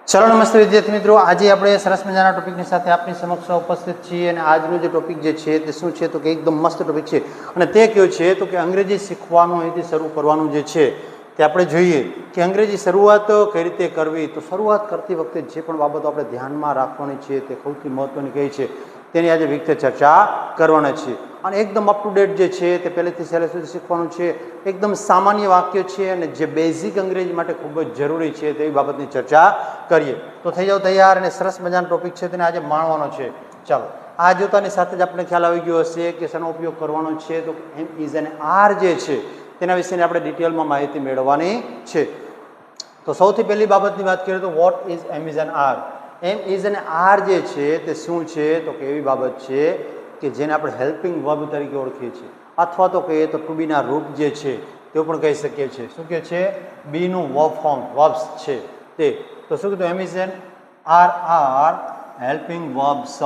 ચલો નમસ્તે વિદ્યાર્થી મિત્રો, આજે આપણે સરસ મજાના ટોપિકની સાથે આપની સમક્ષ ઉપસ્થિત છીએ અને આજનો જે ટોપિક જે છે તે શું છે તો કે એકદમ મસ્ત ટોપિક છે અને તે કયો છે તો કે અંગ્રેજી શીખવાનું અહીંથી શરૂ કરવાનું જે છે તે આપણે જોઈએ કે અંગ્રેજી શરૂઆત કઈ રીતે કરવી. તો શરૂઆત કરતી વખતે જે પણ બાબતો આપણે ધ્યાનમાં રાખવાની છે તે સૌથી મહત્વની કઈ છે તેની આજે વિગતે ચર્ચા કરવાના છીએ અને એકદમ અપ ટુ ડેટ જે છે તે પહેલેથી છેલ્લે સુધી શીખવાનું છે. એકદમ સામાન્ય વાક્ય છે અને જે બેઝિક અંગ્રેજી માટે ખૂબ જ જરૂરી છે તેવી બાબતની ચર્ચા કરીએ. તો થઈ જાવ તૈયાર અને સરસ મજાનો ટોપિક છે તેને આજે માણવાનો છે. ચાલો, આ જોતાની સાથે જ આપણે ખ્યાલ આવી ગયો હશે કે શેનો ઉપયોગ કરવાનો છે તો એમ ઇઝ અને આર જે છે તેના વિશેની આપણે ડિટેલમાં માહિતી મેળવવાની છે. તો સૌથી પહેલી બાબતની વાત કરીએ તો what is am is N are. Am is અને આર જે છે તે શું છે તો કે એવી બાબત છે કે જેને આપણે હેલ્પિંગ વર્બ તરીકે ઓળખીએ છીએ અથવા તો કહીએ તો ટુ બીના રૂપ જે છે તે પણ કહી શકીએ છીએ. શું કે છે? બીનું વર્બ ફોર્મ વર્બ્સ છે તે. તો શું કીધું? Am is N are helping verbs,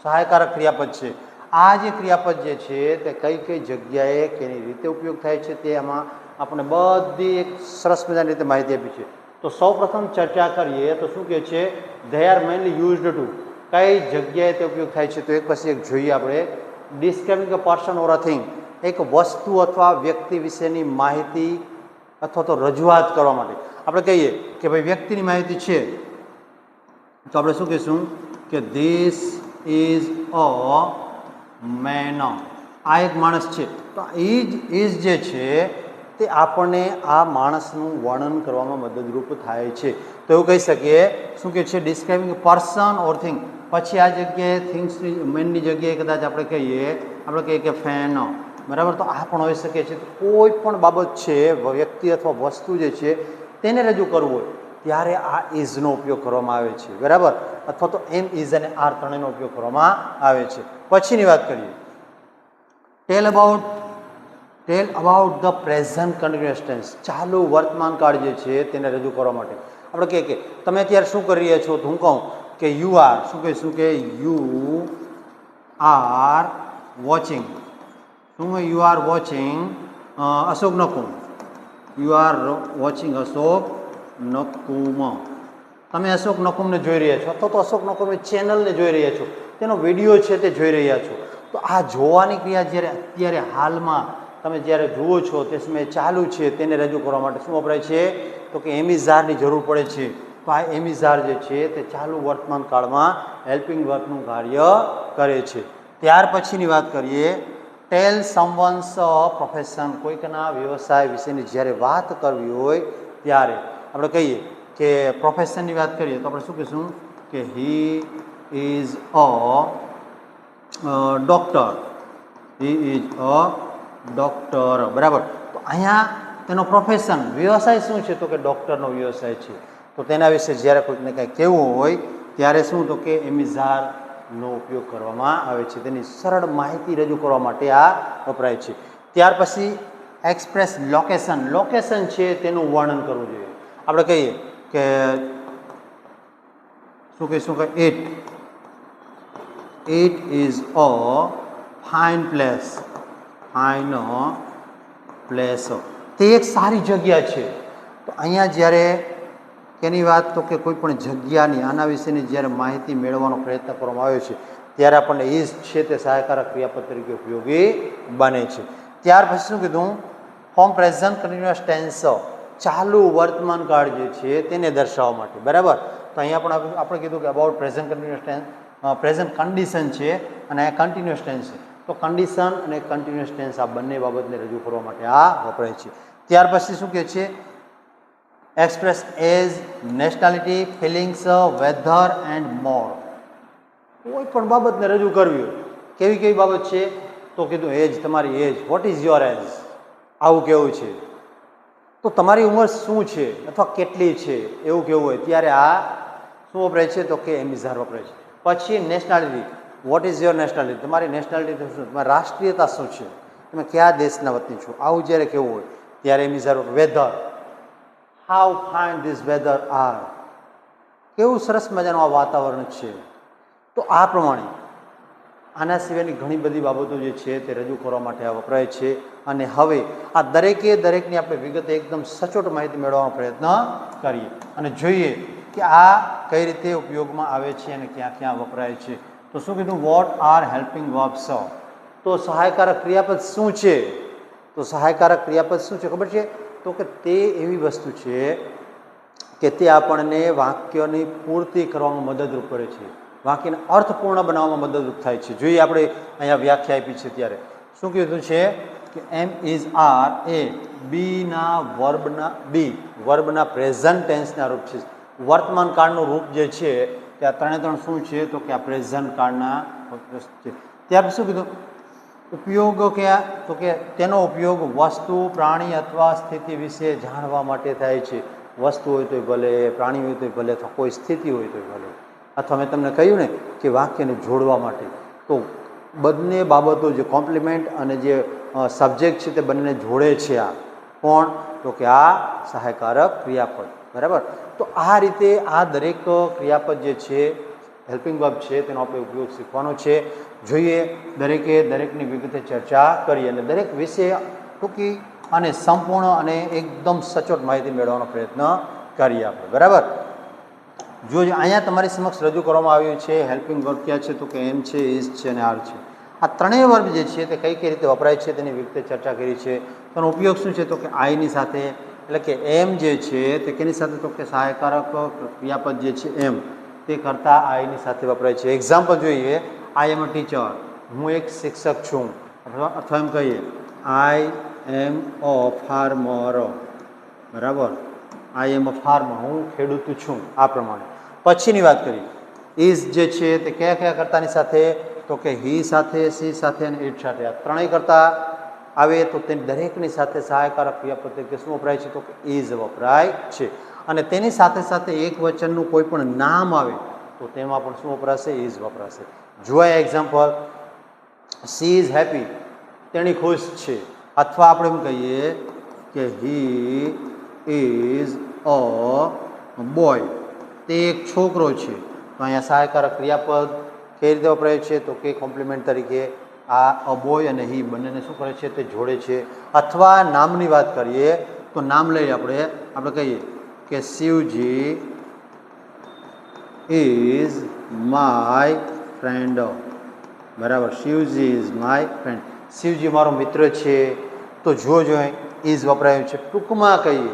સહાયકારક ક્રિયાપદ છે. આ જે ક્રિયાપદ જે છે તે કઈ કઈ જગ્યાએ કેની રીતે ઉપયોગ થાય છે તે આમાં આપણે બધી એક સરસ મજાની રીતે માહિતી આપી છે. તો સૌ પ્રથમ ચર્ચા કરીએ તો શું કહે છે? They are mainly used to, કઈ જગ્યાએ તે ઉપયોગ થાય છે તો એક પછી એક જોઈએ આપણે. Describing a person or a thing, એક વસ્તુ અથવા વ્યક્તિ વિશેની માહિતી અથવા તો રજૂઆત કરવા માટે. આપણે કહીએ કે ભાઈ વ્યક્તિની માહિતી છે તો આપણે શું કહીશું કે ધીસ ઇઝ અ મેન. આ એક માણસ છે. તો ઇઝ જે છે તે આપણને આ માણસનું વર્ણન કરવામાં મદદરૂપ થાય છે. તો એવું કહી શકીએ શું કે છે? Describing a person or thing. પછી આ જગ્યાએ થિંગ્સની મેનની જગ્યાએ કદાચ આપણે કહીએ કે ફેન, બરાબર. તો આ પણ હોઈ શકે છે. કોઈ પણ બાબત છે, વ્યક્તિ અથવા વસ્તુ જે છે તેને રજૂ કરવું હોય ત્યારે આ ઇઝનો ઉપયોગ કરવામાં આવે છે, બરાબર. અથવા તો એમ ઇઝ અને આર ત્રણેયનો ઉપયોગ કરવામાં આવે છે. પછીની વાત કરીએ, tell about the present continuous tense. ચાલુ વર્તમાન કાળ જે છે તેને રજૂ કરવા માટે આપણે કહીએ કે તમે અત્યારે શું કરી રહ્યા છો તો હું કહું કે યુ આર, શું કહીશું કે યુ આર વોચિંગ. શું you are watching Ashok Nakum. You are watching Ashok Nakum. તમે અશોક નકુમને જોઈ રહ્યા છો અથવા તો અશોક નકુમની ચેનલને જોઈ રહ્યા છો, તેનો વિડીયો છે તે જોઈ રહ્યા છો. તો આ જોવાની ક્રિયા જ્યારે અત્યારે હાલમાં તમે જ્યારે જુઓ છો તે સમયે ચાલુ છે તેને રજૂ કરવા માટે શું વપરાય છે તો કે એમિઝારની જરૂર પડે છે. તો આ એમિઝાર જે છે તે ચાલુ વર્તમાન કાળમાં હેલ્પિંગ વર્કનું કાર્ય કરે છે. ત્યાર પછીની વાત કરીએ, ટેલ સમવન્સ પ્રોફેશન. કોઈકના વ્યવસાય વિશેની જ્યારે વાત કરવી હોય ત્યારે આપણે કહીએ કે પ્રોફેશનની વાત કરીએ તો આપણે શું કહીશું કે હી is a doctor. He is a doctor, બરાબર. તો અહીંયા તેનો પ્રોફેશન વ્યવસાય શું છે તો કે ડૉક્ટરનો વ્યવસાય છે. તો તેના વિશે જ્યારે કોઈકને કંઈ કહેવું હોય ત્યારે શું તો કે એમિઝારનો ઉપયોગ કરવામાં આવે છે. તેની સરળ માહિતી રજૂ કરવા માટે આ વપરાય છે. ત્યાર પછી એક્સપ્રેસ લોકેશન. લોકેશન છે તેનું વર્ણન કરવું જોઈએ. આપણે કહીએ કે શું કહીશું કે it is a fine place. Fine place, તે એક સારી જગ્યા છે. તો અહીંયા જ્યારે તેની વાત તો કે કોઈ પણ જગ્યાની આના વિશેની જ્યારે માહિતી મેળવવાનો પ્રયત્ન કરવામાં આવ્યો છે ત્યારે આપણને ઇઝ છે તે સહાયકારક ક્રિયાપદ તરીકે ઉપયોગી બને છે. ત્યાર પછી શું કીધું? ફોર્મ પ્રેઝન્ટ કન્ટિન્યુઅસ ટેન્સ, ચાલુ વર્તમાન કાળ જે છે તેને દર્શાવવા માટે, બરાબર. તો અહીંયા પણ આપણે કીધું કે about present continuous tense, present condition છે અને કન્ટિન્યુઅસ ટેન્સ છે. તો કન્ડિશન અને કન્ટિન્યુઅસ ટેન્સ આ બંને બાબતને રજૂ કરવા માટે આ વપરાય છે. ત્યાર પછી શું કહે છે? Express age, nationality, feelings, weather and more. કોઈ પણ બાબતને રજૂ કરવી હોય, કેવી કેવી બાબત છે તો કીધું એજ, તમારી એજ. વોટ ઇઝ યોર એજ, આવું કેવું છે. તો તમારી ઉંમર શું છે અથવા કેટલી છે એવું કેવું હોય ત્યારે આ શું વપરાય છે તો કે એમિઝાર વપરાય છે. પછી nationality. What is your nationality, તમારી નેશનાલિટી શું, તમારી રાષ્ટ્રીયતા શું છે, તમે કયા દેશના વતની છો, આવું જ્યારે કેવું હોય ત્યારે એમિઝાર. Weather, how fine this weather are, કેવું સરસ મજાનું આ વાતાવરણ છે. તો આ પ્રમાણે આના સિવાયની ઘણી બધી બાબતો જે છે તે રજૂ કરવા માટે આ વપરાય છે. અને હવે આ દરેકની આપણે વિગતે એકદમ સચોટ માહિતી મેળવવાનો પ્રયત્ન કરીએ અને જોઈએ કે આ કઈ રીતે ઉપયોગમાં આવે છે અને ક્યાં ક્યાં વપરાય છે. તો શું કીધું, વોટ આર હેલ્પિંગ વર્બ્સ. તો સહાયકારક ક્રિયાપદ શું છે? તો સહાયકારક ક્રિયાપદ શું છે ખબર છે? તો કે તે એવી વસ્તુ છે કે તે આપણને વાક્યની પૂર્તિ કરવામાં મદદરૂપ કરે છે, વાક્યને અર્થપૂર્ણ બનાવવામાં મદદરૂપ થાય છે. જોઈએ આપણે અહીંયા વ્યાખ્યા આપી છે ત્યારે શું કીધું છે કે એમ ઇઝ આર એ વર્બના પ્રેઝન્ટ ટેન્સના રૂપ છે. વર્તમાન કાળનું રૂપ જે છે તે આ ત્રણે ત્રણ શું છે તો કે આ પ્રેઝન્ટ કાળના છે. ત્યાર શું કીધું, ઉપયોગો કયા તો કે તેનો ઉપયોગ વસ્તુ, પ્રાણી અથવા સ્થિતિ વિશે જાણવા માટે થાય છે. વસ્તુ હોય તોય ભલે, પ્રાણી હોય તોય ભલે, અથવા કોઈ સ્થિતિ હોય તોય ભલે, અથવા મેં તમને કહ્યું ને કે વાક્યને જોડવા માટે. તો બંને બાબતો જે કોમ્પ્લિમેન્ટ અને જે સબ્જેક્ટ છે તે બંને જોડે છે. આ કોણ તો કે આ સહાયકારક ક્રિયાપદ. બરાબર. તો આ રીતે આ દરેક ક્રિયાપદ જે છે હેલ્પિંગ વર્બ છે તેનો આપણે ઉપયોગ શીખવાનો છે. જોઈએ દરેકની વિગતે ચર્ચા કરીએ અને દરેક વિશે ટૂંકી અને સંપૂર્ણ અને એકદમ સચોટ માહિતી મેળવવાનો પ્રયત્ન કરીએ આપણે. બરાબર. જો અહીંયા તમારી સમક્ષ રજૂ કરવામાં આવ્યું છે હેલ્પિંગ વર્બ ક્યાં છે તો કે એમ છે, ઇઝ છે અને આર છે. આ ત્રણેય વર્બ જે છે તે કઈ રીતે વપરાય છે તેની વિગતે ચર્ચા કરી છે. તેનો ઉપયોગ શું છે તો કે આઈની સાથે, એટલે કે એમ જે છે તે કેની સાથે તો કે સહાયકારક ક્રિયાપદ જે છે એમ તે કરતાં આઈની સાથે વપરાય છે. એક્ઝામ્પલ જોઈએ, આઈ એમ અ ટીચર, હું એક શિક્ષક છું. અથવા એમ કહીએ આઈ એમ અ ફાર્મર. બરાબર. આઈ એમ અ ફાર્મર, હું ખેડૂત છું. આ પ્રમાણે. પછીની વાત કરીએ, ઇઝ જે છે તે કયા કયા કર્તાની સાથે તો કે હી સાથે, સી સાથે અને ઇટ સાથે. આ ત્રણેય કર્તા આવે તો તે દરેકની સાથે સહાયકારક ક્રિયાપદ તરીકે શું વપરાય છે તો કે ઇઝ વપરાય છે. અને તેની સાથે સાથે એક વચનનું કોઈ પણ નામ આવે તો તેમાં પણ શું વપરાશે? ઇઝ વપરાશે. જોયા એક્ઝામ્પલ, સી ઇઝ હેપી, તેણી ખુશ છે. અથવા આપણે એમ કહીએ કે હી ઇઝ અ બોય, તે એક છોકરો છે. તો અહીંયા સહાયકારક ક્રિયાપદ કઈ રીતે વપરાય છે તો કે કોમ્પ્લિમેન્ટ તરીકે આ અ બોય અને હી બંનેને શું કરે છે તે જોડે છે. અથવા નામની વાત કરીએ તો નામ લઈ આપણે કહીએ કે શિવજી ઇઝ માય ફ્રેન્ડ. બરાબર. Shivji is my friend, Shivji મારો મિત્ર છે. તો જો ઇઝ વપરાયું છે. ટૂંકમાં કહીએ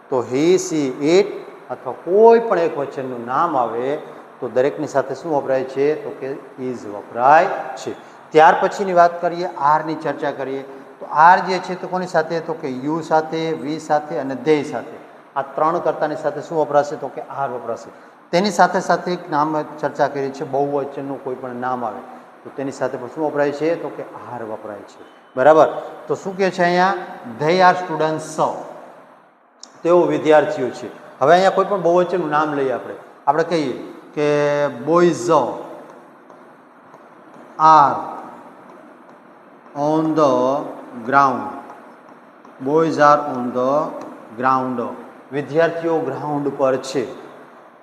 તો હી, સી, ઇટ અથવા કોઈ પણ એક વચનનું નામ આવે તો દરેકની સાથે શું વપરાય છે તો કે ઇઝ વપરાય છે. ત્યાર પછીની વાત કરીએ, આરની ચર્ચા કરીએ તો આર જે છે તો કોની સાથે તો કે યુ સાથે, વી સાથે અને ધે સાથે. આ ત્રણ કર્તાની સાથે શું વપરાશે તો કે આર વપરાશે. તેની સાથે સાથે એક નામ ચર્ચા કરી છે, બહુવચનનું કોઈ પણ નામ આવે તો તેની સાથે પણ શું વપરાય છે તો કે આર વપરાય છે. બરાબર. તો શું કહે છે અહીંયા, ધે આર સ્ટુડન્ટ્સ, તેઓ વિદ્યાર્થીઓ છે. હવે અહીંયા કોઈ પણ બહુવચનનું નામ લઈએ આપણે કહીએ કે boys are on the ground. Boys are on the ground, વિદ્યાર્થીઓ ગ્રાઉન્ડ પર છે.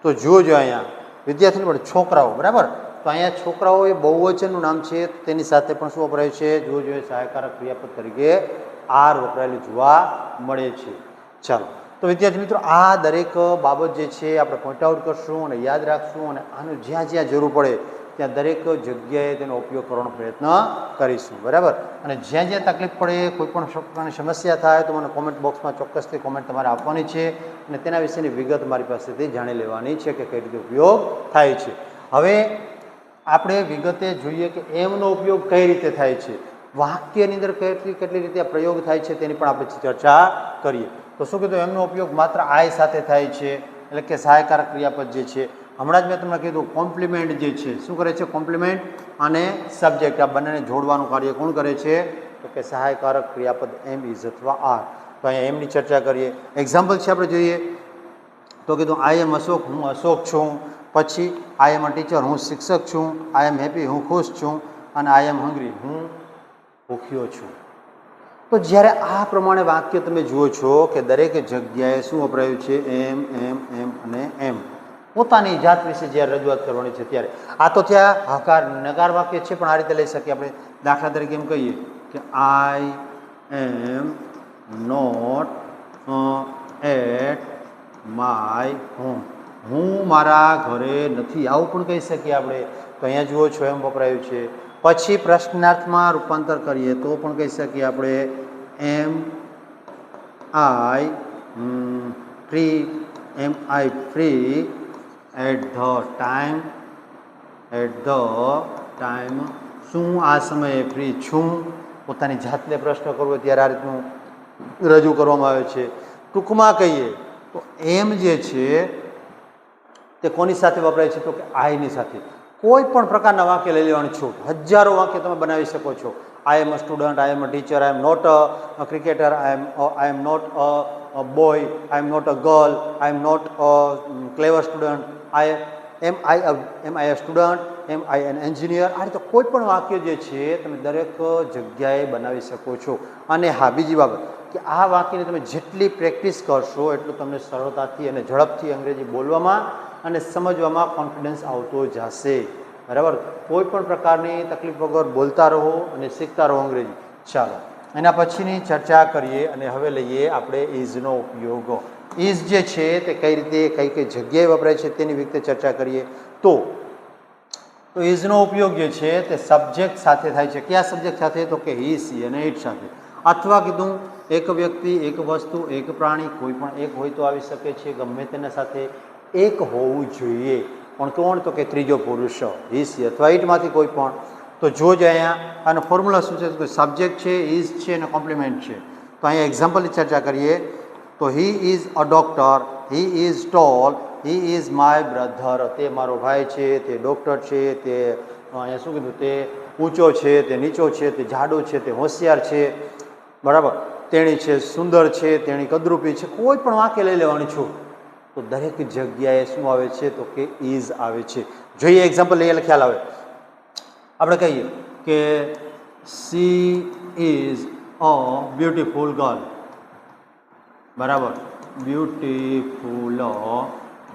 તો જોજો અહીંયા વિદ્યાર્થીઓ પણ છોકરાઓ. બરાબર. તો અહીંયા છોકરાઓ એ બહુવચનનું નામ છે, તેની સાથે પણ શું વપરાય છે જોજો સહાયકારક ક્રિયાપદ તરીકે આર વપરાયેલું જોવા મળે છે. ચાલો, તો વિદ્યાર્થી મિત્રો આ દરેક બાબત જે છે આપણે પોઈન્ટ આઉટ કરશું અને યાદ રાખશું અને આનું જ્યાં જ્યાં જરૂર પડે ત્યાં દરેક જગ્યાએ તેનો ઉપયોગ કરવાનો પ્રયત્ન કરીશું. બરાબર. અને જ્યાં જ્યાં તકલીફ પડે, કોઈ પણ પ્રકારની સમસ્યા થાય તો મને કોમેન્ટ બોક્સમાં ચોક્કસથી કોમેન્ટ તમારે આપવાની છે અને તેના વિશેની વિગત મારી પાસેથી જાણી લેવાની છે કે કઈ રીતે ઉપયોગ થાય છે. હવે આપણે વિગતે જોઈએ કે એમનો ઉપયોગ કઈ રીતે થાય છે, વાક્યની અંદર કેટલી રીતે પ્રયોગ થાય છે તેની પણ આપણે ચર્ચા કરીએ. તો શું કીધું, એમનો ઉપયોગ માત્ર આઈ સાથે થાય છે, એટલે કે સહાયકારક ક્રિયાપદ જે છે. હમણાં જ મેં તમને કીધું કોમ્પ્લિમેન્ટ જે છે શું કરે છે, કોમ્પ્લિમેન્ટ અને સબ્જેક્ટ આ બંનેને જોડવાનું કાર્ય કોણ કરે છે તો કે સહાયકારક ક્રિયાપદ એમ, ઇઝ અથવા આર. તો અહીંયા એમની ચર્ચા કરીએ. એક્ઝામ્પલ છે આપણે જોઈએ તો કીધું આઈ એમ અશોક, હું અશોક છું. પછી આઈ એમ અ ટીચર, હું શિક્ષક છું. આઈ એમ હેપી, હું ખુશ છું. અને આઈ એમ હંગ્રી, હું ભૂખ્યો છું. તો જ્યારે આ પ્રમાણે વાક્ય તમે જુઓ છો કે દરેક જગ્યાએ શું વપરાયું છે એમ, એમ, એમ અને એમ. પોતાની જાત વિશે જ્યારે રજૂઆત કરવાની છે ત્યારે આ તો ત્યાં હકાર નકાર વાક્ય છે, પણ આ રીતે લઈ શકીએ આપણે. દાખલા તરીકે એમ કહીએ કે I am not at my home. હું મારા ઘરે નથી, આવું પણ કહી શકીએ આપણે. તો અહીંયા જુઓ છો એમ વપરાયું છે. પછી પ્રશ્નાર્થમાં રૂપાંતર કરીએ તો પણ કહી શકીએ આપણે એમ આઈ ફ્રી એટ ધ ટાઈમ, શું આ સમયે ફ્રી છું. પોતાની જાતને પ્રશ્ન કરવો ત્યારે આ રીતનું રજૂ કરવામાં આવે છે. ટૂંકમાં કહીએ તો એમ જે છે તે કોની સાથે વપરાય છે તો કે આઈની સાથે. કોઈ પણ પ્રકારના વાક્ય લઈ લેવાની છૂટ, હજારો વાક્ય તમે બનાવી શકો છો. I am a student, I am a teacher, I am not a cricketer, I am not a boy, I am not a girl, I am not a clever student, am I a student, am I an engineer. આ રીતે કોઈ પણ વાક્ય જે છે તમે દરેક જગ્યાએ બનાવી શકો છો. અને હા, બીજી બાબત કે આ વાક્યની તમે જેટલી પ્રેક્ટિસ કરશો એટલું તમને સરળતાથી અને ઝડપથી અંગ્રેજી બોલવામાં અને સમજવામાં કોન્ફિડન્સ આવતો જશે. બરાબર, કોઈ પણ પ્રકારની તકલીફ વગર બોલતા રહો અને શીખતા રહો અંગ્રેજી. ચાલો એના પછીની ચર્ચા કરીએ અને હવે લઈએ આપણે ઇઝનો ઉપયોગ. ઇઝ જે છે તે કઈ રીતે કઈ કઈ જગ્યાએ વપરાય છે તેની વિગતે ચર્ચા કરીએ. તો ઇઝનો ઉપયોગ જે છે તે સબ્જેક્ટ સાથે થાય છે. કયા સબ્જેક્ટ સાથે તો કે હી, સી અને ઇટ સાથે. અથવા કીધું એક વ્યક્તિ, એક વસ્તુ, એક પ્રાણી, કોઈ પણ એક હોય તો આવી શકે છે. ગમે તેના સાથે એક હોવું જોઈએ. પણ કોણ તો કે ત્રીજો પુરુષ, હી, સી અથવા ઇટમાંથી કોઈ પણ. તો જોજે અહીંયા આનો ફોર્મ્યુલા શું છે તો સબ્જેક્ટ છે, ઇઝ છે અને કોમ્પ્લિમેન્ટ છે. તો અહીંયા એક્ઝામ્પલની ચર્ચા કરીએ તો હી is a doctor, he is tall, he is my brother. તે મારો ભાઈ છે, તે ડૉક્ટર છે, તે અહીંયા શું કીધું તે ઊંચો છે, તે નીચો છે, તે જાડો છે, તે હોશિયાર છે. બરાબર, તેણી છે સુંદર છે, તેણી કદરૂપી છે. કોઈ પણ વાક્ય લઈ લેવાની છું તો દરેક જગ્યાએ શું આવે છે તો કે ઇઝ આવે છે. જોઈએ એક્ઝામ્પલ લઈએ એટલે ખ્યાલ આવે. આપણે કહીએ કે she is a beautiful girl. બરાબર, બ્યુટીફુલ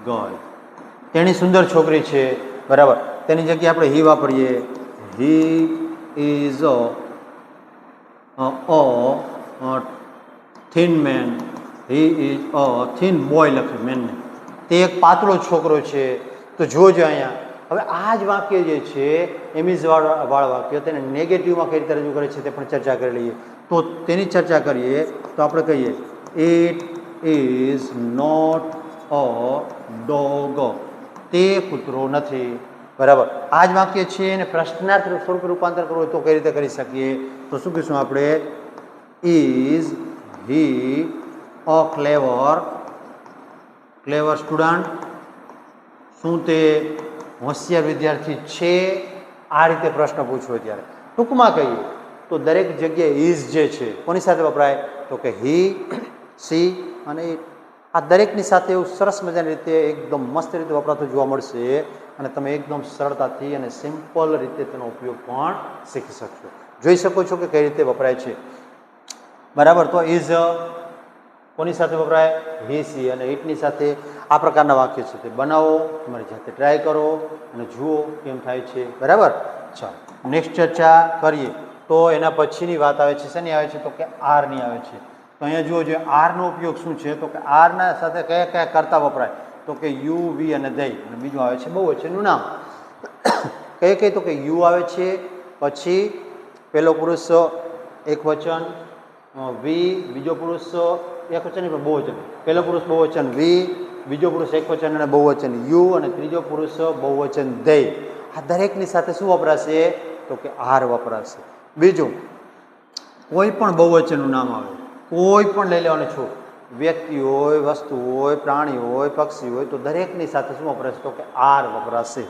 ગર્લ, તેની સુંદર છોકરી છે. બરાબર, તેની જગ્યાએ આપણે હી વાપરીએ. He is a thin man, he is a thin boy લખ્યું મેનને. તે એક પાતળો છોકરો છે. તો જોજો અહીંયા હવે આ જ વાક્ય જે છે એમિઝ વાળા વાક્ય તેને નેગેટિવમાં કઈ રીતે રજૂ કરે છે તે પણ ચર્ચા કરી લઈએ. તો તેની ચર્ચા કરીએ તો આપણે કહીએ it is not a dog, તે કૂતરો નથી. બરાબર, આ જ વાક્ય છે અને પ્રશ્નાર્થ સ્વરૂપે રૂપાંતર કરવું હોય તો કઈ રીતે કરી શકીએ તો શું કહીશું આપણે is he a clever student, શું તે હોશિયાર વિદ્યાર્થી છે. આ રીતે પ્રશ્ન પૂછવો ત્યારે ટૂંકમાં કહીએ તો દરેક જગ્યાએ ઇઝ જે છે કોની સાથે વપરાય તો કે હી, સી અને ઇટ. આ દરેકની સાથે એવું સરસ મજાની રીતે એકદમ મસ્ત રીતે વપરાતું જોવા મળશે અને તમે એકદમ સરળતાથી અને સિમ્પલ રીતે તેનો ઉપયોગ પણ શીખી શકશો. જોઈ શકો છો કે કઈ રીતે વપરાય છે. બરાબર, તો ઇઝ કોની સાથે વપરાય હી, સી અને ઇટની સાથે. આ પ્રકારના વાક્ય છે તે બનાવો, તમારી જાતે ટ્રાય કરો અને જુઓ કેમ થાય છે. બરાબર, ચાલો નેક્સ્ટ ચર્ચા કરીએ તો એના પછીની વાત આવે છે શેની આવે છે તો કે આરની આવે છે. તો અહીંયા જુઓ જોઈએ આરનો ઉપયોગ શું છે તો કે આરના સાથે કયા કયા કરતા વપરાય તો કે યુ, વી અને દઈ. અને બીજું આવે છે બહુવચનનું નામ. કઈ તો કે યુ આવે છે, પછી પહેલો પુરુષ એક વચન, વી બીજો પુરુષ એક વચન પણ બહુવચન. પહેલો પુરુષ બહુવચન વી, બીજો પુરુષ એક વચન અને બહુવચન યુ અને ત્રીજો પુરુષ બહુવચન દે. આ દરેકની સાથે શું વપરાશે તો કે આર વપરાશે. બીજું કોઈ પણ બહુવચનનું નામ આવે, કોઈ પણ લઈ લેવાનું છું, વ્યક્તિ હોય, વસ્તુ હોય, પ્રાણી હોય, પક્ષી હોય, તો દરેકની સાથે શું વપરાશે તો કે આર વપરાશે.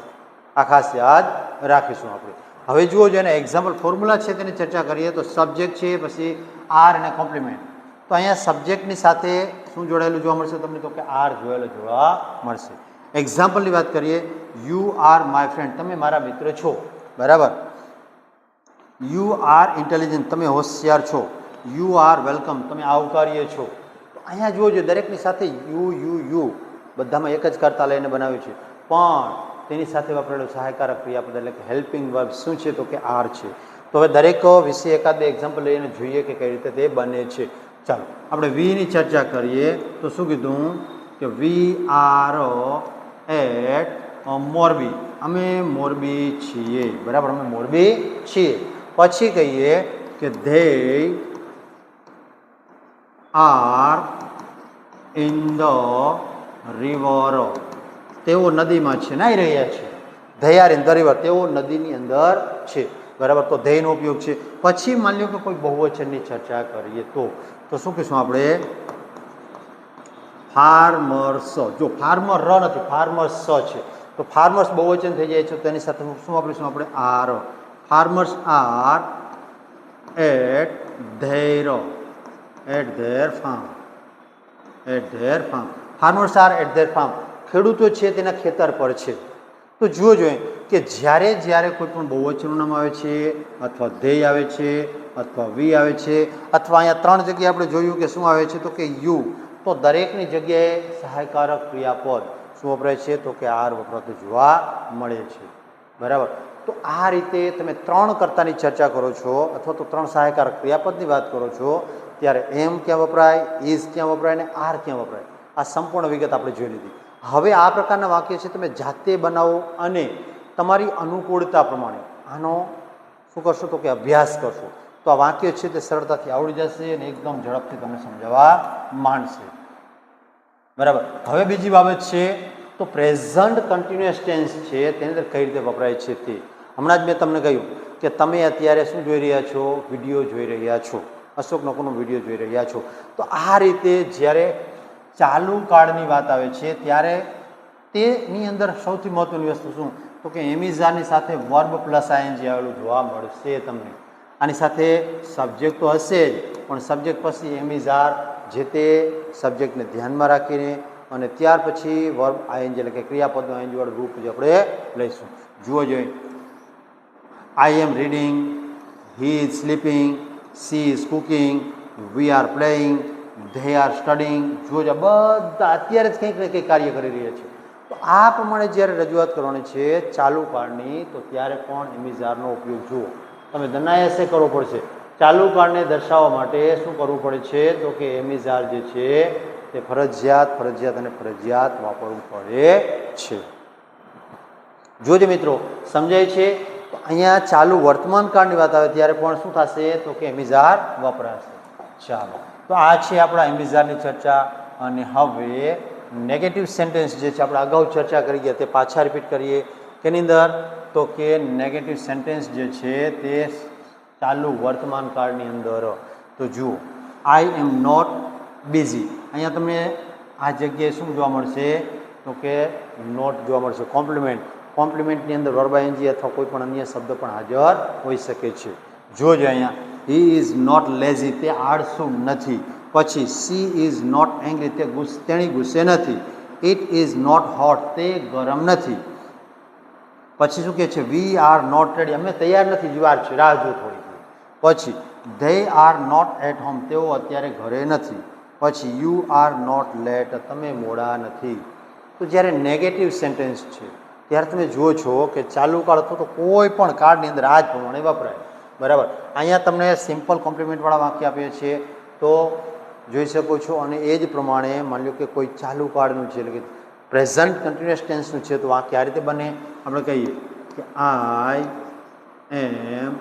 આ ખાસ યાદ રાખીશું આપણે. હવે જુઓ જો એના એક્ઝામ્પલ ફોર્મ્યુલા છે તેની ચર્ચા કરીએ તો સબ્જેક્ટ છે, પછી આર અને કોમ્પ્લિમેન્ટ. તો અહીંયા સબ્જેક્ટની સાથે શું જોડાયેલું જોવા મળશે તમને તો કે આર જોડાયેલું જોવા મળશે. એક્ઝામ્પલની વાત કરીએ યુ આર માય ફ્રેન્ડ, તમે મારા મિત્ર છો. બરાબર, યુ આર ઇન્ટેલિજન્ટ, તમે હોશિયાર છો. યુ આર વેલકમ, તમે આવકારીએ છો. તો અહીંયા જોજો દરેકની સાથે યુ બધામાં એક જ કરતા લઈને બનાવ્યું છે, પણ તેની સાથે વાપરેલું સહાયકારક ક્રિયાપદ એટલે કે હેલ્પિંગ વર્બ શું છે તો કે આર છે. તો હવે દરેક વિશે એકાદ એક્ઝામ્પલ લઈને જોઈએ કે કઈ રીતે તે બને છે. ચાલો આપણે વીની ચર્ચા કરીએ તો શું કીધું કે વી આર એટ મોરબી, અમે મોરબી છીએ, બરાબર, અમે મોરબી છીએ. પછી કહીએ કે they are in the river, તેઓ નદીમાં છે, નાહી રહ્યા છે. They are in the river, તેઓ નદીની અંદર છે, બરાબર. તો ધેયનો ઉપયોગ છે. પછી માની લો કે કોઈ બહુવચનની ચર્ચા કરીએ તો શું કહીશું આપણે? ફાર્મર્સ. જો ફાર્મર ર નથી, ફાર્મર્સ છે, તો ફાર્મર્સ બહુવચન થઈ જાય છે, તેની સાથે શું વાપરીશું આપણે? Are. Farmers are at their farm, at their farm. Farmers are at their farm, ખેડૂતો છે તેના ખેતર પર છે. તો જુઓ જોઈએ કે જ્યારે કોઈ પણ બહુવચનનું નામ આવે છે, અથવા ધેય આવે છે, અથવા વી આવે છે, અથવા અહીંયા 3 જગ્યાએ આપણે જોયું કે શું આવે છે, તો કે યુ, તો દરેકની જગ્યાએ સહાયકારક ક્રિયાપદ શું વપરાય છે, તો કે આર વપરાતું જોવા મળે છે, બરાબર. તો આ રીતે તમે 3 કર્તાની ચર્ચા કરો છો, અથવા તો 3 સહાયકારક ક્રિયાપદની વાત કરો છો, ત્યારે એમ ક્યાં વપરાય, ઇઝ ક્યાં વપરાય અને આર ક્યાં વપરાય, આ સંપૂર્ણ વિગત આપણે જોઈ લીધી. હવે આ પ્રકારના વાક્ય છે તમે જાતે બનાવો અને તમારી અનુકૂળતા પ્રમાણે આનો શું કરશો, તો કે અભ્યાસ કરશો, તો આ વાક્ય છે તે સરળતાથી આવડી જશે અને એકદમ ઝડપથી તમને સમજાવવા માંડશે, બરાબર. હવે બીજી બાબત છે તો પ્રેઝન્ટ કન્ટિન્યુઅસ ટેન્સ છે તેની અંદર કઈ રીતે વપરાય છે તે. હમણાં જ મેં તમને કહ્યું કે તમે અત્યારે શું જોઈ રહ્યા છો? વિડીયો જોઈ રહ્યા છો, અશોક નકોરનો વિડીયો જોઈ રહ્યા છો. તો આ રીતે જ્યારે ચાલુ કાળની વાત આવે છે ત્યારે તેની અંદર સૌથી મહત્વની વસ્તુ શું, તો કે એમિઝારની સાથે વર્બ પ્લસ આઈએનજી આવેલું જોવા મળશે તમને. આની સાથે સબ્જેક્ટ તો હશે જ, પણ સબ્જેક્ટ પછી એમિઝાર જે તે સબ્જેક્ટને ધ્યાનમાં રાખીને અને ત્યાર પછી વર્બ આઈએનજી એટલે કે ક્રિયાપદનું આઈએનજી વાળું રૂપ જ આપણે લઈશું. જુઓ જોઈએ, I am reading, he is sleeping, she is cooking, we are playing, they are studying. જોજો બધા અત્યારે જ કંઈક ને કંઈક કાર્ય કરી રહ્યા છે. તો આ પ્રમાણે જ્યારે રજૂઆત કરવાની છે ચાલુ કાળની, તો ત્યારે પણ એમિઝારનો ઉપયોગ જુઓ. તમે દનાયસે કરવો પડશે. ચાલુ કાળને દર્શાવવા માટે શું કરવું પડે છે, તો કે એમિઝાર જે છે તે ફરજિયાત વાપરવું પડે છે. જોજો મિત્રો, સમજાય છે? તો અહીંયા ચાલુ વર્તમાન કાળની વાત આવે ત્યારે પણ શું થશે, તો કે એમિઝાર વપરાશે. ચાલો, તો આ છે આપણા એમિઝારની ચર્ચા. અને હવે નેગેટિવ સેન્ટેન્સ જે છે આપણે અગાઉ ચર્ચા કરી ગયા તે પાછા રિપીટ કરીએ. તેની અંદર તો કે નેગેટિવ સેન્ટેન્સ જે છે તે ચાલુ વર્તમાન કાળની અંદર. તો જુઓ, આઈ એમ નોટ બિઝી. અહીંયા તમને આ જગ્યાએ શું જોવા મળશે, તો કે નોટ જોવા મળશે. કોમ્પ્લિમેન્ટની અંદર વર્બ આઈએનજી અથવા કોઈ પણ અન્ય શબ્દ પણ હાજર હોઈ શકે છે. જોજો અહીંયા, હી ઇઝ નોટ લેઝી, તે આળસુ નથી. પછી સી ઇઝ નોટ એંગ્રી, તેણી ગુસ્સે નથી. ઇટ ઇઝ નોટ હોટ, તે ગરમ નથી. પછી શું કહે છે, વી આર નોટ રેડી, અમે તૈયાર નથી, જુવાર છે, રાહ જો થોડી. પછી they are not at home, તેઓ અત્યારે ઘરે નથી. પછી યુ આર નોટ લેટ, તમે મોડા નથી. તો જ્યારે નેગેટિવ સેન્ટેન્સ છે ત્યારે તમે જુઓ છો કે ચાલુ કાળ અથવા તો કોઈ પણ કાળની અંદર આ જ પ્રમાણે વપરાય, બરાબર. અહીંયા તમને સિમ્પલ કોમ્પ્લિમેન્ટવાળા વાક્ય આપીએ છીએ તો જોઈ શકો છો. અને એ જ પ્રમાણે માની લો કે કોઈ ચાલુ કાળનું છે એટલે કે પ્રેઝન્ટ કન્ટિન્યુઅસ ટેન્સનું છે તો વાક્ય આ રીતે બને. આપણે કહીએ કે I am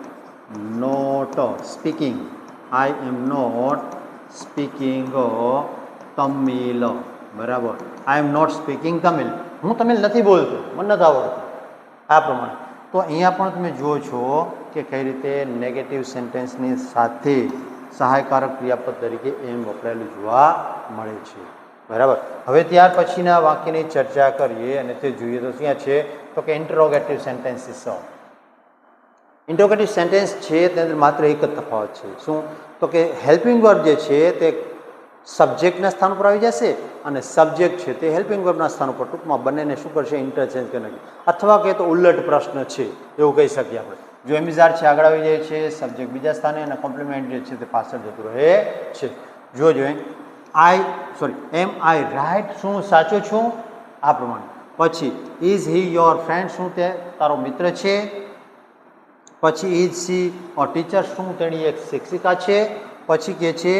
not speaking, I am not speaking Tamil, બરાબર. I am not speaking Tamil, હું તમિલ નથી બોલતો, મને નથી આવડતું. આ પ્રમાણે તો અહીંયા પણ તમે જુઓ છો કે કઈ રીતે નેગેટિવ સેન્ટેન્સની સાથે સહાયકારક ક્રિયાપદ તરીકે એમ વપરાયેલું જોવા મળે છે, બરાબર. હવે ત્યાર પછીના વાક્યની ચર્ચા કરીએ અને તે જોઈએ તો ક્યાં છે, તો કે ઇન્ટરોગેટિવ સેન્ટેન્સીસ. ઇન્ટરોગેટિવ સેન્ટેન્સ છે તેની અંદર માત્ર એક જ તફાવત છે. શું, તો કે હેલ્પિંગ વર્બ જે છે તે સબ્જેક્ટના સ્થાન ઉપર આવી જશે અને સબ્જેક્ટ છે તે હેલ્પિંગ વર્બના સ્થાન ઉપર. ટૂંકમાં બંનેને શું કરશે, ઇન્ટરચેન્જ કરી નાખે. અથવા કે તો ઉલટ પ્રશ્ન છે એવું કહી શકીએ આપણે. જો એમિઝાર છે આગળ આવી જાય છે, સબ્જેક્ટ બીજા સ્થાને અને કોમ્પ્લિમેન્ટ જે છે તે પાછળ જતું રહે છે. જોજો, એમ આઈ રાઈટ, શું સાચો છું, આ પ્રમાણે. પછી ઇઝ હી યોર ફ્રેન્ડ, શું તે તારો મિત્ર છે. પછી ઇઝ સી ઓર ટીચર, શું તેણી એક શિક્ષિકા છે. પછી કહે છે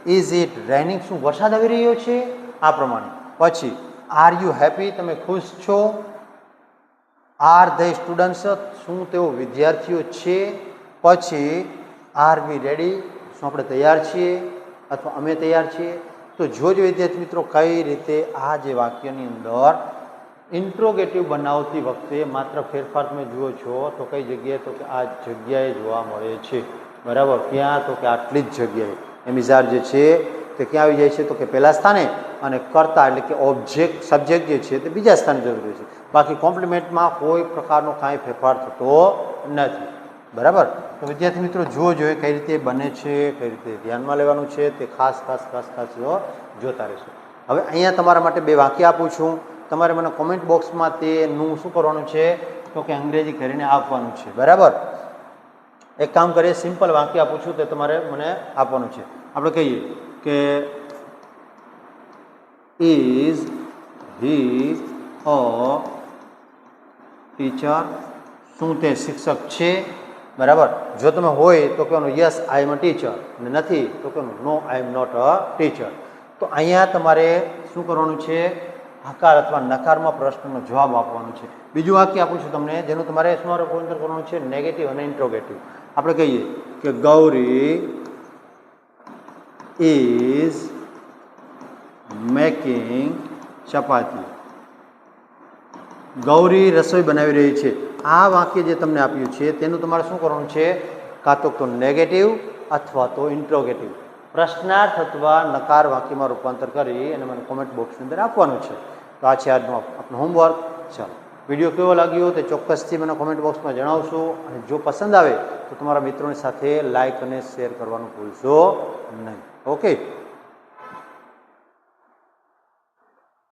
ઇઝ ઇટ રેનિંગ, શું વરસાદ આવી રહ્યો છે, આ પ્રમાણે. પછી આર યુ હેપી, તમે ખુશ છો? આર ધે સ્ટુડન્ટ્સ, શું તેઓ વિદ્યાર્થીઓ છે? પછી આર વી રેડી, શું આપણે તૈયાર છીએ અથવા અમે તૈયાર છીએ? તો જોજો વિદ્યાર્થી મિત્રો કઈ રીતે આ જે વાક્યની અંદર ઇન્ટ્રોગેટિવ બનાવતી વખતે માત્ર ફેરફાર તમે જુઓ છો તો કઈ જગ્યાએ, તો કે આ જગ્યાએ જોવા મળે છે. બરાબર, ક્યાં? તો કે આટલી જ જગ્યાએ. એમિઝાર જે છે તે ક્યાં આવી જાય છે? તો કે પહેલા સ્થાને, અને કર્તા એટલે કે ઓબ્જેક્ટ સબ્જેક્ટ જે છે તે બીજા સ્થાને જરૂરી છે. બાકી કોમ્પ્લિમેન્ટમાં કોઈ પ્રકારનો કાંઈ ફેરફાર થતો નથી. બરાબર, તો વિદ્યાર્થી મિત્રો જુઓ જોઈએ કઈ રીતે બને છે, કઈ રીતે ધ્યાનમાં લેવાનું છે તે ખાસ જોતા રહેશો. હવે અહીંયા તમારા માટે બે વાક્ય આપું છું, તમારે મને કોમેન્ટ બોક્સમાં તેનું શું કરવાનું છે? તો કે અંગ્રેજી કરીને આપવાનું છે. બરાબર, એક કામ કરીએ, સિમ્પલ વાક્ય આપું છું તે તમારે મને આપવાનું છે. આપણે કહીએ કે ઇઝ હી અ ટીચર, શું તે શિક્ષક છે? બરાબર, જો તમે હોય તો કહેવાનું yes I am a teacher, અને નથી તો કહેવાનું નો આઈ એમ નોટ અ ટીચર. તો અહીંયા તમારે શું કરવાનું છે? હકાર અથવા નકારમાં પ્રશ્નનો જવાબ આપવાનો છે. બીજું વાક્ય આપું છું તમને, જેનું તમારે શું રૂપાંતર કરવાનું છે? નેગેટિવ અને ઇન્ટ્રોગેટિવ. આપણે કહીએ કે ગૌરી ઇઝ મેકિંગ ચપાતી, ગૌરી રસોઈ બનાવી રહી છે. આ વાક્ય જે તમને આપ્યું છે તેનું તમારે શું કરવાનું છે? કાં તો નેગેટિવ અથવા તો ઇન્ટ્રોગેટિવ, પ્રશ્નાર્થ અથવા નકાર વાક્યમાં રૂપાંતર કરી અને મને કોમેન્ટ બોક્સની અંદર આપવાનું છે. તો આ છે આજનો આપણો હોમવર્ક. ચાલો, વિડીયો કેવો લાગ્યો તે ચોક્કસથી મને કોમેન્ટ બોક્સમાં જણાવશો, અને જો પસંદ આવે તો તમારા મિત્રોની સાથે લાઇક અને શેર કરવાનું ભૂલશો નહીં. ઓકે.